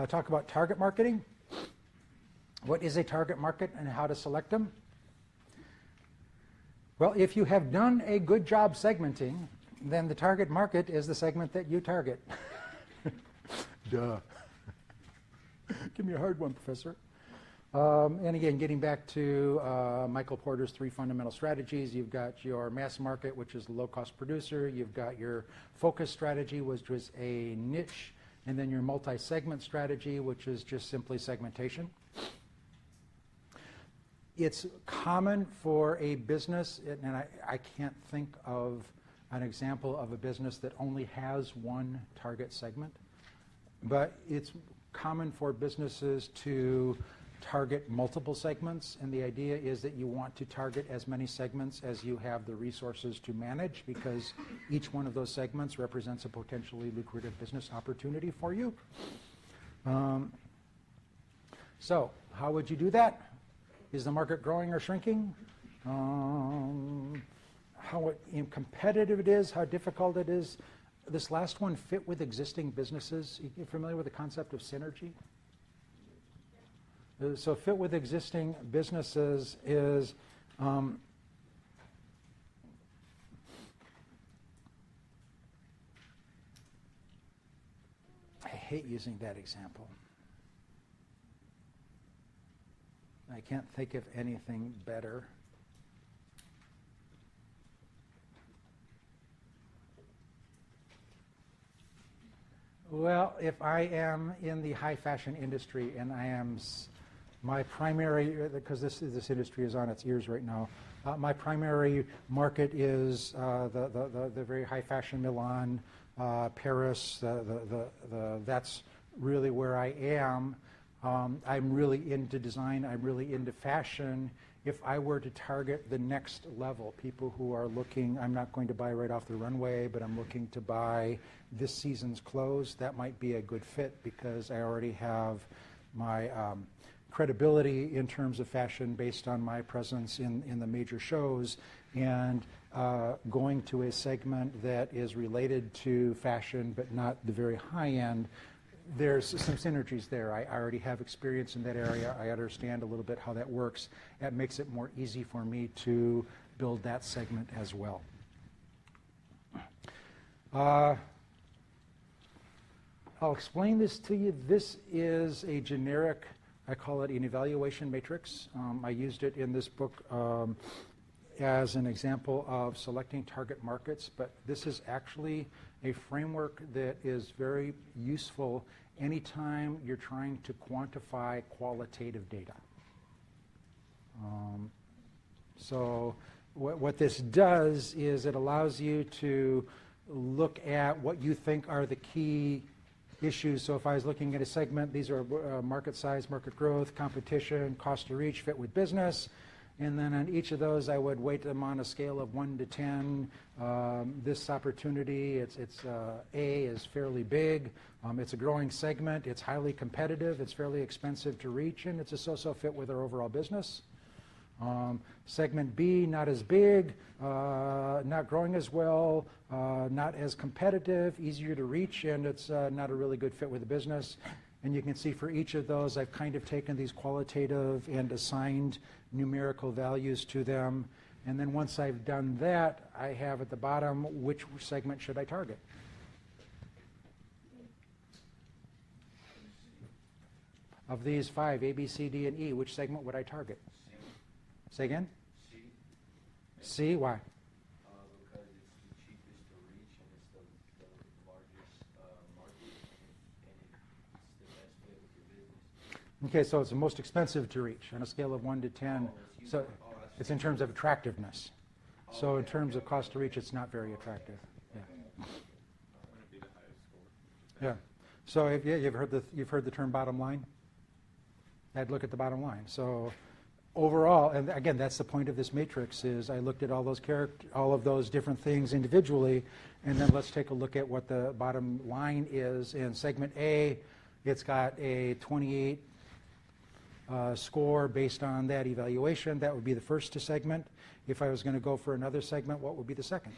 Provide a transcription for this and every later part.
talk about target marketing. What is a target market and how to select them? Well, if you have done a good job segmenting, then the target market is the segment that you target. Duh. Give me a hard one, Professor. And again, getting back to Michael Porter's 3 fundamental strategies, you've got your mass market, which is the low-cost producer. You've got your focus strategy, which was a niche. And then your multi-segment strategy, which is just simply segmentation. It's common for a business, and I can't think of an example of a business that only has one target segment, but it's common for businesses to target multiple segments, and the idea is that you want to target as many segments as you have the resources to manage, because each one of those segments represents a potentially lucrative business opportunity for you. So how would you do that? Is the market growing or shrinking? How competitive it is, how difficult it is. This last one, fit with existing businesses. You familiar with the concept of synergy? So fit with existing businesses is I hate using that example. I can't think of anything better. Well, if I am in the high fashion industry and I am my primary, because this industry is on its ears right now, my primary market is the very high fashion Milan, Paris. That's really where I am. I'm really into design. I'm really into fashion. If I were to target the next level, people who are looking, I'm not going to buy right off the runway, but I'm looking to buy this season's clothes, that might be a good fit because I already have my credibility in terms of fashion based on my presence in the major shows, and going to a segment that is related to fashion but not the very high end. There's some synergies there. I already have experience in that area. I understand a little bit how that works. That makes it more easy for me to build that segment as well. I'll explain this to you. This is a generic, I call it an evaluation matrix. I used it in this book as an example of selecting target markets, but this is actually a framework that is very useful anytime you're trying to quantify qualitative data. So what this does is it allows you to look at what you think are the key issues. So if I was looking at a segment, these are market size, market growth, competition, cost to reach, fit with business. And then on each of those, I would weight them on a scale of 1 to 10. This opportunity, it's A is fairly big. It's a growing segment. It's highly competitive. It's fairly expensive to reach, and it's a so-so fit with our overall business. Segment B, not as big, not growing as well, not as competitive, easier to reach, and it's not a really good fit with the business. And you can see for each of those, I've kind of taken these qualitative and assigned numerical values to them. And then once I've done that, I have at the bottom, which segment should I target? Of these 5, A, B, C, D, and E, which segment would I target? C. Say again? C. C, why? Because it's the cheapest to reach and it's the largest market and it's the best fit with your business. Okay, so it's the most expensive to reach on a scale of 1 to 10. So it's in terms of attractiveness. So in terms of cost to reach, it's not very attractive. Yeah. Yeah. So if you've heard the term bottom line. I'd look at the bottom line. So overall, and again, that's the point of this matrix, is I looked at all of those different things individually, and then let's take a look at what the bottom line is. In segment A, it's got a 28 score based on that evaluation. That would be the first segment. If I was going to go for another segment, what would be the second?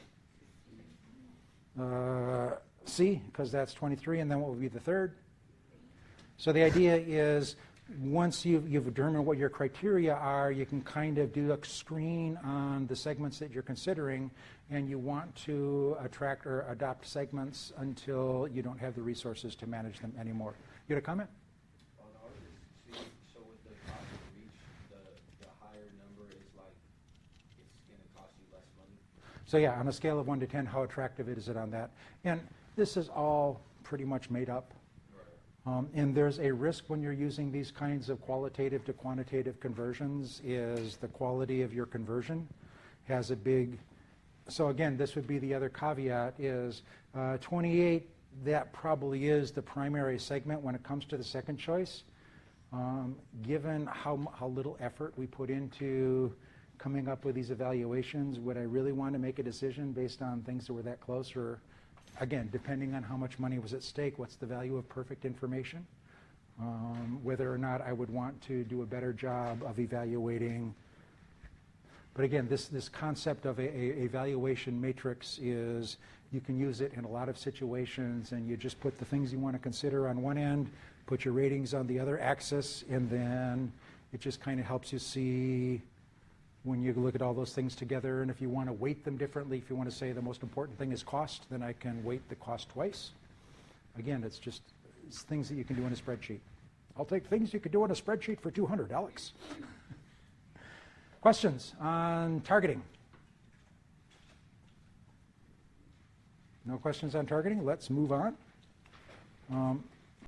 C, because that's 23, and then what would be the third? So the idea is once you've determined what your criteria are, you can kind of do a screen on the segments that you're considering, and you want to attract or adopt segments until you don't have the resources to manage them anymore. You had a comment? On ours, so with the cost of reach, the higher number is like it's going to cost you less money. So yeah, on a scale of 1 to 10, how attractive is it on that? And this is all pretty much made up. And there's a risk when you're using these kinds of qualitative to quantitative conversions is the quality of your conversion has a big, so again, this would be the other caveat is 28, that probably is the primary segment when it comes to the second choice. Given how little effort we put into coming up with these evaluations, would I really want to make a decision based on things that were that close? Or again, depending on how much money was at stake, what's the value of perfect information? Whether or not I would want to do a better job of evaluating. But again, this concept of a valuation matrix is you can use it in a lot of situations, and you just put the things you want to consider on one end, put your ratings on the other axis, and then it just kind of helps you see when you look at all those things together. And if you want to weight them differently, if you want to say the most important thing is cost, then I can weight the cost twice. Again, it's things that you can do in a spreadsheet. I'll take things you could do in a spreadsheet for 200, Alex. Questions on targeting? No questions on targeting? Let's move on.